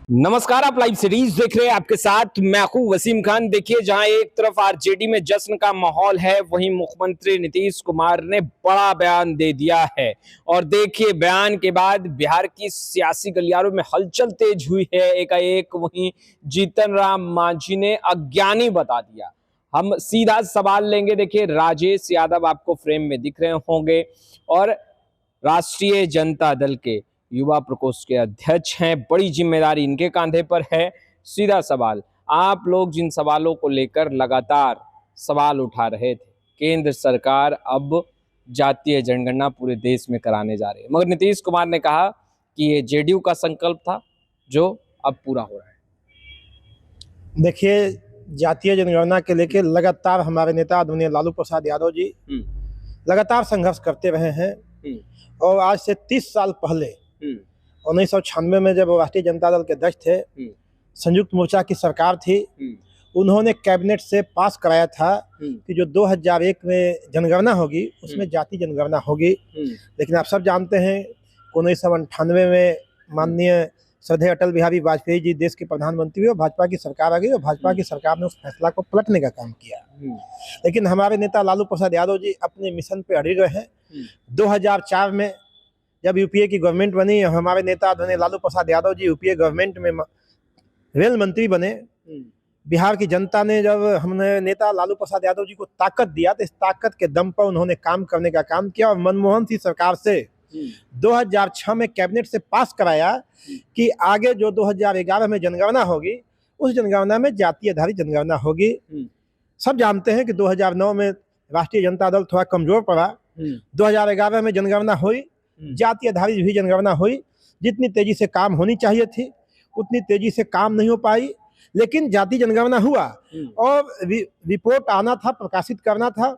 नमस्कार, आप live series देख रहे हैं। आपके साथ मैं हूं वसीम खान। देखिए, जहां एक तरफ आरजेडी में जश्न का माहौल है, वहीं मुख्यमंत्री नीतीश कुमार ने बड़ा बयान दे दिया है। और देखिए, बयान के बाद बिहार की सियासी गलियारों में हलचल तेज हुई है। एकाएक वहीं जीतन राम मांझी ने अज्ञानी बता दिया। हम सीधा सवाल लेंगे। देखिए, राजेश यादव आपको फ्रेम में दिख रहे होंगे और राष्ट्रीय जनता दल के युवा प्रकोष्ठ के अध्यक्ष हैं। बड़ी जिम्मेदारी इनके कांधे पर है। सीधा सवाल, आप लोग जिन सवालों को लेकर लगातार सवाल उठा रहे थे, केंद्र सरकार अब जातीय जनगणना पूरे देश में कराने जा रही है, मगर नीतीश कुमार ने कहा कि ये जेडीयू का संकल्प था जो अब पूरा हो रहा है। देखिए, जातीय जनगणना के लेके लगातार हमारे नेता आदरणीय लालू प्रसाद यादव जी लगातार संघर्ष करते रहे हैं। और आज से 30 साल पहले 1996 में जब राष्ट्रीय जनता दल के अध्यक्ष थे, संयुक्त मोर्चा की सरकार थी, उन्होंने कैबिनेट से पास कराया था कि जो 2001 में जनगणना होगी उसमें जाति जनगणना होगी। लेकिन आप सब जानते हैं 1998 में माननीय श्रद्धेय अटल बिहारी वाजपेयी जी देश के प्रधानमंत्री हुए और भाजपा की सरकार आ गई और भाजपा की सरकार ने उस फैसला को पलटने का काम किया। लेकिन हमारे नेता लालू प्रसाद यादव जी अपने मिशन पे अड़े रहे हैं। 2004 में जब यूपीए की गवर्नमेंट बनी, हमारे नेता आदरणीय लालू प्रसाद यादव जी यूपीए गवर्नमेंट में रेल मंत्री बने। बिहार की जनता ने जब हमने नेता लालू प्रसाद यादव जी को ताकत दिया तो इस ताकत के दम पर उन्होंने काम करने का काम किया और मनमोहन सिंह सरकार से 2006 में कैबिनेट से पास कराया कि आगे जो 2011 में जनगणना होगी उस जनगणना में जाति आधारित जनगणना होगी। सब जानते हैं कि 2009 में राष्ट्रीय जनता दल थोड़ा कमजोर पड़ा। 2011 में जनगणना हुई, जाति आधारित भी जनगणना हुई। जितनी तेजी से काम होनी चाहिए थी उतनी तेजी से काम नहीं हो पाई, लेकिन जाति जनगणना हुआ और रिपोर्ट आना था, प्रकाशित करना था।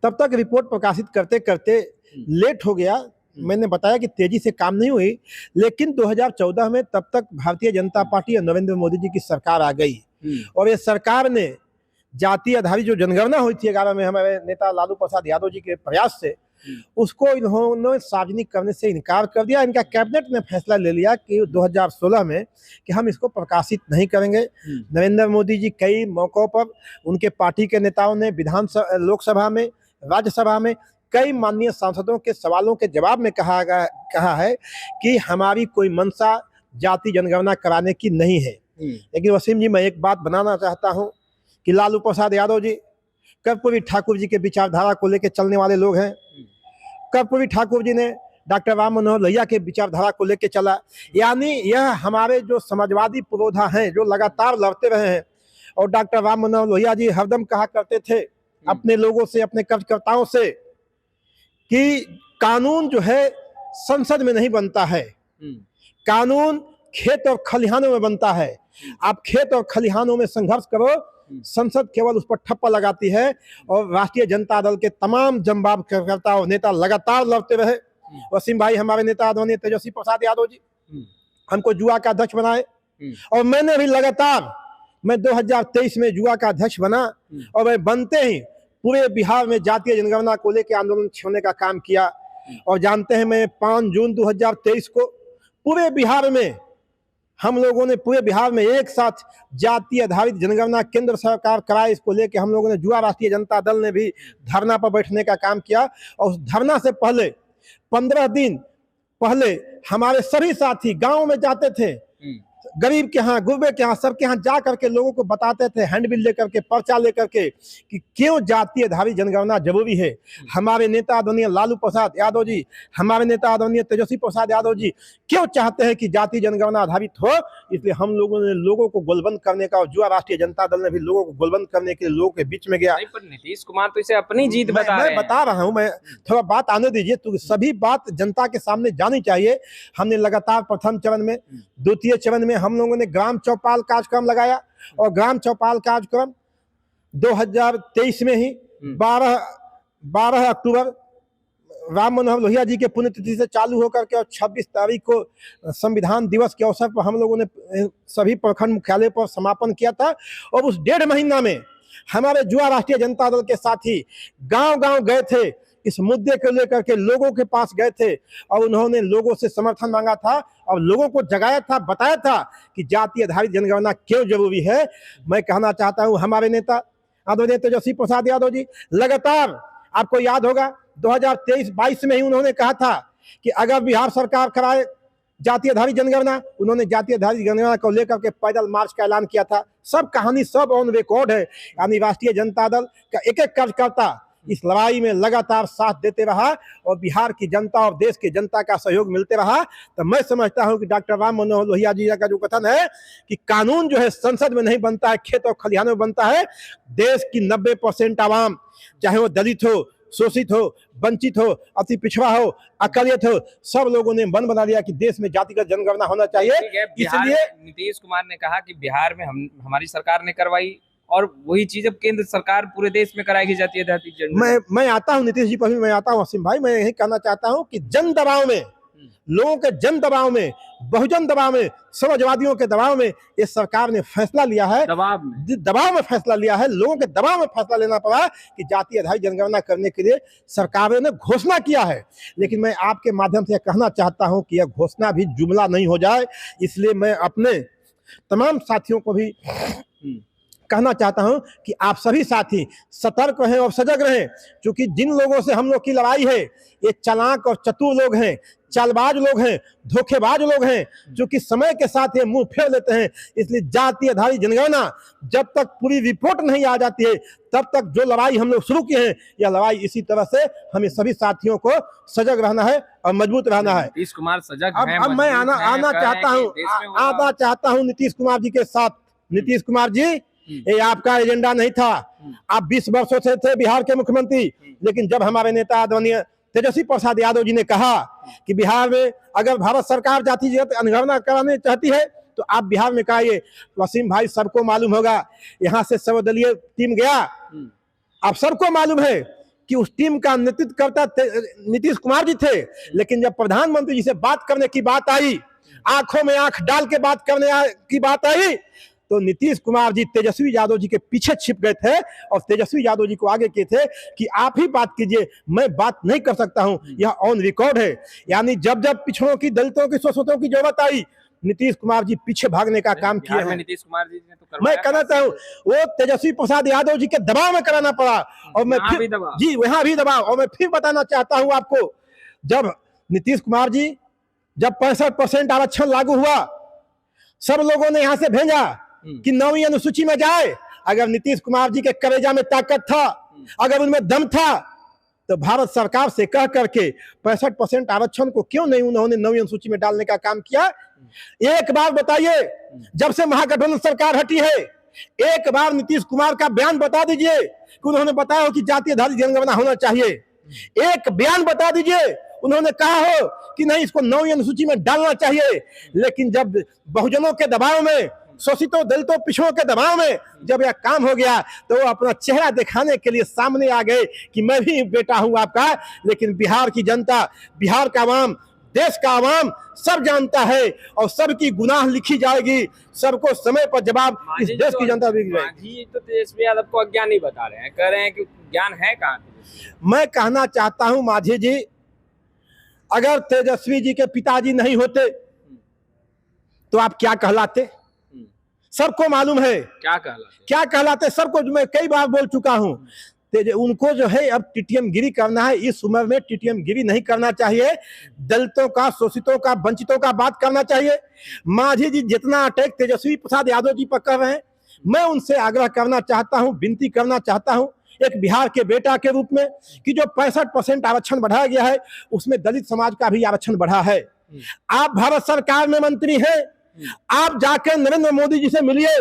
तब तक रिपोर्ट प्रकाशित करते करते लेट हो गया। मैंने बताया कि तेजी से काम नहीं हुई, लेकिन 2014 में तब तक भारतीय जनता पार्टी और नरेंद्र मोदी जी की सरकार आ गई और ये सरकार ने जाति आधारित जो जनगणना हुई थी 11 में हमारे नेता लालू प्रसाद यादव जी के प्रयास से, उसको इन्होंने सार्वजनिक करने से इनकार कर दिया। इनका कैबिनेट ने फैसला ले लिया कि 2016 में कि हम इसको प्रकाशित नहीं करेंगे। नरेंद्र मोदी जी कई मौक़ों पर उनके पार्टी के नेताओं ने लोकसभा में, राज्यसभा में कई माननीय सांसदों के सवालों के जवाब में कहा है कि हमारी कोई मंशा जाति जनगणना कराने की नहीं है। लेकिन वसीम जी, मैं एक बात बनाना चाहता हूं कि लालू प्रसाद यादव जी कर्पूरी ठाकुर जी के विचारधारा को लेकर चलने वाले लोग हैं। कर्पूरी ठाकुर जी ने डॉक्टर राम मनोहर लोहिया के विचारधारा को लेकर चला, यानी यह हमारे जो समाजवादी पुरोधा हैं जो लगातार लड़ते रहे हैं। और डॉक्टर राम मनोहर लोहिया जी हरदम कहा करते थे अपने लोगों से, अपने कार्यकर्ताओं से कि कानून जो है संसद में नहीं बनता है, कानून खेत और खलिहानों में बनता है। आप खेत और खलिहानों में संघर्ष करो, संसद केवल उस पर ठप्पा लगाती है। और राष्ट्रीय जनता दल के तमाम जंबाब कार्यकर्ता और नेता लगातार लड़ते रहे। वसीम भाई, हमारे नेता आदरणीय तेजस्वी प्रसाद यादव जी हमको जुआ का अध्यक्ष बनाए और मैंने भी लगातार, मैं 2023 में जुआ का अध्यक्ष बना और मैं बनते ही पूरे बिहार में जातीय जनगणना को लेकर आंदोलन छेड़ने का काम किया। और जानते हैं, मैं 5 जून 2023 को पूरे बिहार में हम लोगों ने पूरे बिहार में एक साथ जाति आधारित जनगणना केंद्र सरकार कराए, इसको लेके हम लोगों ने जुआ राष्ट्रीय जनता दल ने भी धरना पर बैठने का काम किया। और उस धरना से पहले 15 दिन पहले हमारे सभी साथी गांव में जाते थे, गरीब के यहाँ, गुरबे के यहाँ, सबके यहाँ जा करके लोगों को बताते थे, हैंडबिल लेकर के, पर्चा लेकर के, कि क्यों जातीय आधारित जनगणना जरूरी है। हमारे नेता आदरणीय लालू प्रसाद यादव जी, हमारे नेता आदरणीय तेजस्वी प्रसाद यादव जी क्यों चाहते हैं कि जातीय जनगणना आधारित हो। इसलिए हम लोगों ने लोगों को गोलबंद करने का, और जुआ राष्ट्रीय जनता दल ने भी लोगों को गोलबंद करने के लिए लोगों के बीच में गया। पर नीतीश कुमार तो इसे अपनी जीत बता रहा हूँ, मैं थोड़ा बात आने दीजिए, तो सभी बात जनता के सामने जानी चाहिए। हमने लगातार प्रथम चरण में, द्वितीय चरण में हम लोगों ने ग्राम चौपाल कार्यक्रम लगाया और ग्राम चौपाल कार्यक्रम 2023 में ही 12 अक्टूबर राम मनोहर लोहिया जी के पुण्यतिथि से चालू होकर के और 26 तारीख को संविधान दिवस के अवसर पर हम लोगों ने सभी प्रखंड मुख्यालय पर समापन किया था। और उस 1.5 महीना में हमारे जुआ राष्ट्रीय जनता दल के साथी गांव-गांव गए थे, इस मुद्दे को लेकर के लोगों के पास गए थे और उन्होंने लोगों से समर्थन मांगा था और लोगों को जगाया था, बताया था कि जाति आधारित जनगणना क्यों जरूरी है। मैं कहना चाहता हूं हमारे नेता आदरणीय तेजस्वी प्रसाद यादव जी लगातार, आपको याद होगा 2023-22 में ही उन्होंने कहा था कि अगर बिहार सरकार कराए जातीय आधारित जनगणना, उन्होंने जातीय आधारित जनगणना को लेकर के पैदल मार्च का ऐलान किया था। सब कहानी सब ऑन रिकॉर्ड है। यानी राष्ट्रीय जनता दल का एक एक कार्यकर्ता इस लड़ाई में लगातार साथ देते रहा और बिहार की जनता और देश की जनता का सहयोग मिलते रहा। तो मैं समझता हूं कि डॉक्टर राम मनोहर लोहिया जी का जो कथन है कि कानून जो है संसद में नहीं बनता है, खेत और खलिहानों में बनता है। देश की 90% आवाम, चाहे वो दलित हो, शोषित हो, वंचित हो, अति पिछड़ा हो, अकलियत हो, सब लोगों ने मन बना लिया कि देश में जातिगत जनगणना होना चाहिए। इसलिए नीतीश कुमार ने कहा कि बिहार में हमारी सरकार ने करवाई और वही चीज अब केंद्र सरकार पूरे देश में कराएगी जातीय आधारित जनगणना। मैं आता हूं नीतीश जी पर भी मैं आता हूं असीम भाई, मैं यही कहना चाहता हूं कि जन दबाव में, लोगों के जन दबाव में, बहुजन दबाव में, समाजवादियों के दबाव में ये सरकार ने फैसला लिया है। दबाव में फैसला लिया है, लोगों के दबाव में फैसला लेना पड़ा कि जातीय आधारित जनगणना करने के लिए सरकार ने घोषणा किया है। लेकिन मैं आपके माध्यम से कहना चाहता हूं कि यह घोषणा भी जुमला नहीं हो जाए, इसलिए मैं अपने तमाम साथियों को भी कहना चाहता हूं कि आप सभी साथी सतर्क रहें और सजग रहें, क्योंकि जिन लोगों से हम लोग की लड़ाई है ये चालाक और चतुर लोग हैं, चालबाज लोग हैं, धोखेबाज लोग हैं, जो कि समय के साथ ये मुंह फेर लेते हैं। इसलिए जातीय आधारित जनगणना जब तक पूरी रिपोर्ट नहीं आ जाती है तब तक जो लड़ाई हम लोग शुरू किए हैं, यह लड़ाई इसी तरह से हमें सभी साथियों को सजग रहना है और मजबूत रहना है। नीतीश कुमार सजग हैं, अब मैं आना चाहता हूँ नीतीश कुमार जी के साथ। नीतीश कुमार जी, ये आपका एजेंडा नहीं था। आप 20 वर्षों से थे बिहार के मुख्यमंत्री, लेकिन जब हमारे नेता आदरणीय तेजस्वी प्रसाद यादव जी ने कहा कि बिहार में अगर भारत सरकार जाति जनगणना कराने चाहती है तो आप बिहार में कराइए। वसीम भाई, सबको मालूम होगा, यहाँ से सर्वदलीय टीम गया, आप सबको मालूम है कि उस टीम का नेतृत्व करता नीतीश कुमार जी थे। लेकिन जब प्रधानमंत्री जी से बात करने की बात आई, आंखों में आंख डाल के बात करने की बात आई, तो नीतीश कुमार जी तेजस्वी यादव जी के पीछे छिप गए थे और तेजस्वी यादव जी को आगे किए थे कि आप ही बात कीजिए, मैं बात नहीं कर सकता हूं, यह ऑन रिकॉर्ड है। यानी जब जब पिछड़ों की, दलितों की, शोषितों की जरूरत आई, नीतीश कुमार जी पीछे भागने का काम किया है। नीतीश कुमार जी ने तो मैं कहना चाहूँ वो तेजस्वी प्रसाद यादव जी के दबाव में कराना पड़ा और मैं फिर जी वहां भी दबाव। और मैं फिर बताना चाहता हूँ आपको, जब नीतीश कुमार जी, जब 65% आरक्षण लागू हुआ, सब लोगों ने यहाँ से भेजा कि 9वीं अनुसूची में जाए। अगर नीतीश कुमार जी के कलेजा में ताकत था, अगर उनमें दम था, तो भारत सरकार से कह करके 65% आरक्षण को क्यों नहीं उन्होंने 9वीं अनुसूची में डालने का काम किया। एक बार बताइए, जब से महागठबंधन सरकार हटी है, एक बार नीतीश कुमार का बयान बता दीजिए कि उन्होंने बताया कि जातीय आधारित जनगणना होना चाहिए। एक बयान बता दीजिए उन्होंने कहा हो कि नहीं, इसको 9वीं अनुसूची में डालना चाहिए। लेकिन जब बहुजनों के दबाव में, शोषितों, दलितों, पिछड़ों के दबाव में जब यह काम हो गया, तो वो अपना चेहरा दिखाने के लिए सामने आ गए कि मैं भी बेटा हूं आपका। लेकिन बिहार की जनता, बिहार का आवाम, देश का आवाम सब जानता है और सबकी गुनाह लिखी जाएगी, सबको समय पर जवाब इस देश की जनता देगी। मांझी तो तेजस्वी यादव को अज्ञान नहीं बता रहे हैं, कह रहे हैं कि ज्ञान है कहाँ। मैं कहना चाहता हूं मांझी जी, अगर तेजस्वी जी के पिताजी नहीं होते तो आप क्या कहलाते? सबको मालूम है क्या कहलाते, सबको। मैं कई बार बोल चुका हूं, उनको जो है अब टीटीएम गिरी करना है। इस उम्र में टीटीएम गिरी नहीं करना चाहिए, दलितों का, शोषितों का, वंचितों का बात करना चाहिए। मांझी जी जितना अटैक तेजस्वी प्रसाद यादव जी पर कर रहे हैं, मैं उनसे आग्रह करना चाहता हूं, विनती करना चाहता हूं एक बिहार के बेटा के रूप में कि जो 65% आरक्षण बढ़ाया गया है उसमें दलित समाज का भी आरक्षण बढ़ा है। आप भारत सरकार में मंत्री हैं, आप जाके नरेंद्र मोदी जी से मिलिए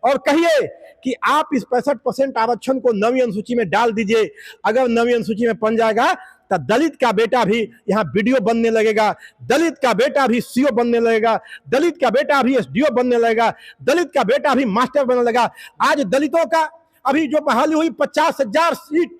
और कहिए कि आप इस 65% आरक्षण को 9वीं अनुसूची में डाल दीजिए। अगर 9वीं अनुसूची में बन जाएगा तो दलित का बेटा भी यहाँ बीडीओ बनने लगेगा, दलित का बेटा भी सीओ बनने लगेगा, दलित का बेटा भी एसडीओ बनने लगेगा, दलित का बेटा भी मास्टर बनने लगेगा। आज दलितों का अभी जो बहाली हुई 50,000 सीट,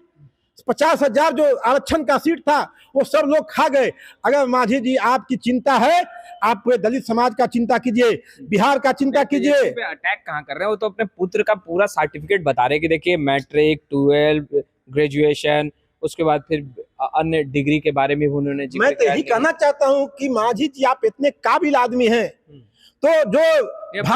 50,000 जो आरक्षण का सीट था वो सब लोग खा गए। अगर मांझी जी आपकी चिंता है, आप पूरे दलित समाज का चिंता कीजिए, बिहार का चिंता कीजिए। अटैक कहाँ कर रहे हैं? वो तो अपने पुत्र का पूरा सर्टिफिकेट बता रहे हैं कि देखिए मैट्रिक, 12, ग्रेजुएशन, उसके बाद फिर अन्य डिग्री के बारे में भी उन्होंने जिक्र मैं तो यही कहना चाहता हूं कि मांझी जी आप इतने काबिल आदमी हैं, तो जो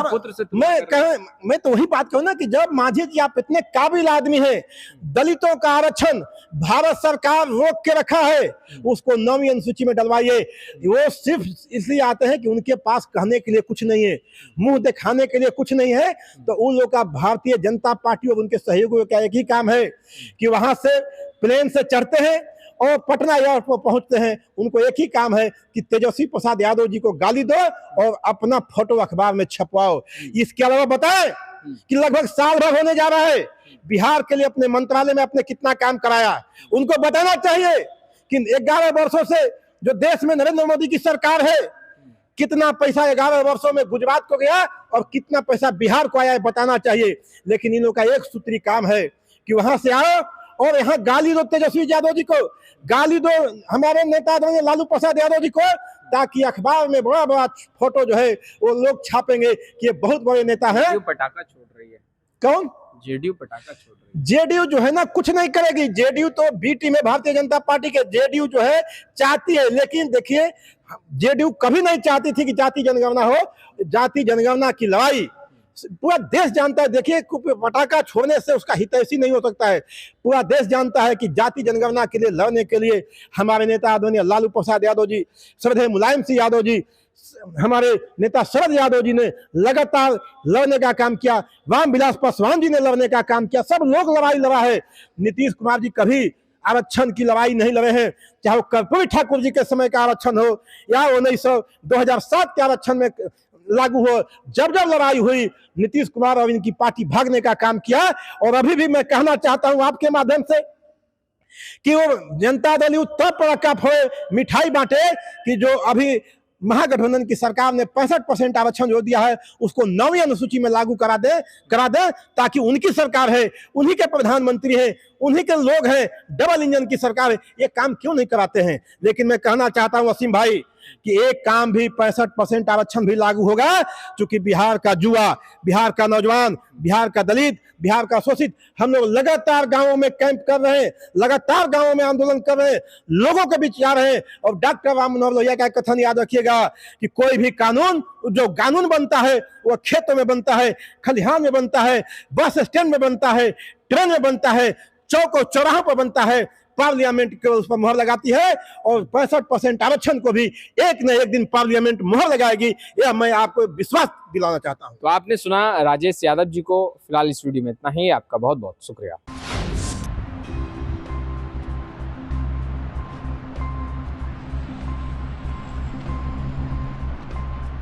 पुत्र से मैं तो वही बात कहूँ ना कि जब मांझी जी आप इतने काबिल आदमी हैं, दलितों का आरक्षण भारत सरकार रोक के रखा है, उसको 9वीं अनुसूची में डलवाइए। वो सिर्फ इसलिए आते हैं कि उनके पास कहने के लिए कुछ नहीं है, मुंह दिखाने के लिए कुछ नहीं है, तो उन लोग का भारतीय जनता पार्टी और उनके सहयोगियों का एक ही काम है कि वहां से प्लेन से चढ़ते हैं और पटना एयरपोर्ट पहुंचते हैं। उनको एक ही काम है कि तेजस्वी प्रसाद यादव जी को गाली दो और अपना फोटो अखबार में छपवाओ। इसके अलावा बताएं कि लगभग साल भर होने जा रहा है, बिहार के लिए अपने मंत्रालय में अपने कितना काम कराया। उनको बताना चाहिए कि 11 वर्षों से जो देश में नरेंद्र मोदी की सरकार है, कितना पैसा 11 वर्षों में गुजरात को गया और कितना पैसा बिहार को आया है, बताना चाहिए। लेकिन इन लोगों का एक सूत्री काम है कि वहां से आओ और यहाँ गाली दो तेजस्वी यादव जी को, गाली दो हमारे नेता लालू प्रसाद यादव जी को, ताकि अखबार में बड़ा बड़ा फोटो जो है वो लोग छापेंगे कि ये बहुत बड़े नेता हैं। पटाखा छोड़ रही है। कौन? जेडीयू पटाखा छोड़ रही है। जेडीयू जो है ना कुछ नहीं करेगी। जेडीयू तो बी टीम है भारतीय जनता पार्टी के। जेडीयू जो है चाहती है, लेकिन देखिए जेडीयू कभी नहीं चाहती थी कि जाति जनगणना हो। जाति जनगणना की लड़ाई पूरा देश जानता है। देखिए पटाखा छोड़ने से उसका हितैषी नहीं हो सकता है। पूरा देश जानता है कि जाति जनगणना के लिए लड़ने के लिए हमारे नेता आदरणीय लालू प्रसाद यादव जी, श्रद्धेय मुलायम सिंह यादव जी, हमारे नेता शरद यादव जी ने लगातार लड़ने का काम किया। रामविलास पासवान जी ने लड़ने का काम किया। सब लोग लड़ाई लड़ा है। नीतीश कुमार जी कभी आरक्षण की लड़ाई नहीं लड़े हैं, चाहे वो कर्पूरी ठाकुर जी के समय का आरक्षण हो या 2007 के आरक्षण में लागू हो। जब जब लड़ाई हुई नीतीश कुमार और इनकी पार्टी भागने का काम किया। और अभी भी मैं कहना चाहता हूं आपके माध्यम से कि वो जनता दल उत्तर पर फोड़े मिठाई बांटे कि जो अभी महागठबंधन की सरकार ने 65% आरक्षण जो दिया है उसको 9वीं अनुसूची में लागू करा दे, ताकि उनकी सरकार है, उन्हीं के प्रधानमंत्री हैं, उन्हीं के लोग हैं, डबल इंजन की सरकार है, ये काम क्यों नहीं कराते हैं। लेकिन मैं कहना चाहता हूं वसीम भाई कि एक काम भी 65% आरक्षण भी लागू होगा, क्योंकि बिहार का युवा, बिहार का नौजवान, बिहार का दलित, बिहार का शोषित, हम लोग लगातार गांवों में कैंप कर रहे हैं, लगातार गांवों में आंदोलन कर रहे हैं, लोगों के बीच जा रहे हैं। और डॉक्टर राम मनोहर लोहिया का कथन याद रखिएगा कि कोई भी कानून, जो कानून बनता है वो खेतों में बनता है, खलिहान में बनता है, बस स्टैंड में बनता है, ट्रेन में बनता है, चौक और चौराहों पर बनता है। पार्लियामेंट के उस पर मुहर लगाती है और 65% आरक्षण को भी एक न एक दिन पार्लियामेंट मुहर लगाएगी, यह मैं आपको विश्वास दिलाना चाहता हूं। तो आपने सुना राजेश यादव जी को। फिलहाल इस वीडियो में इतना ही। आपका बहुत बहुत शुक्रिया।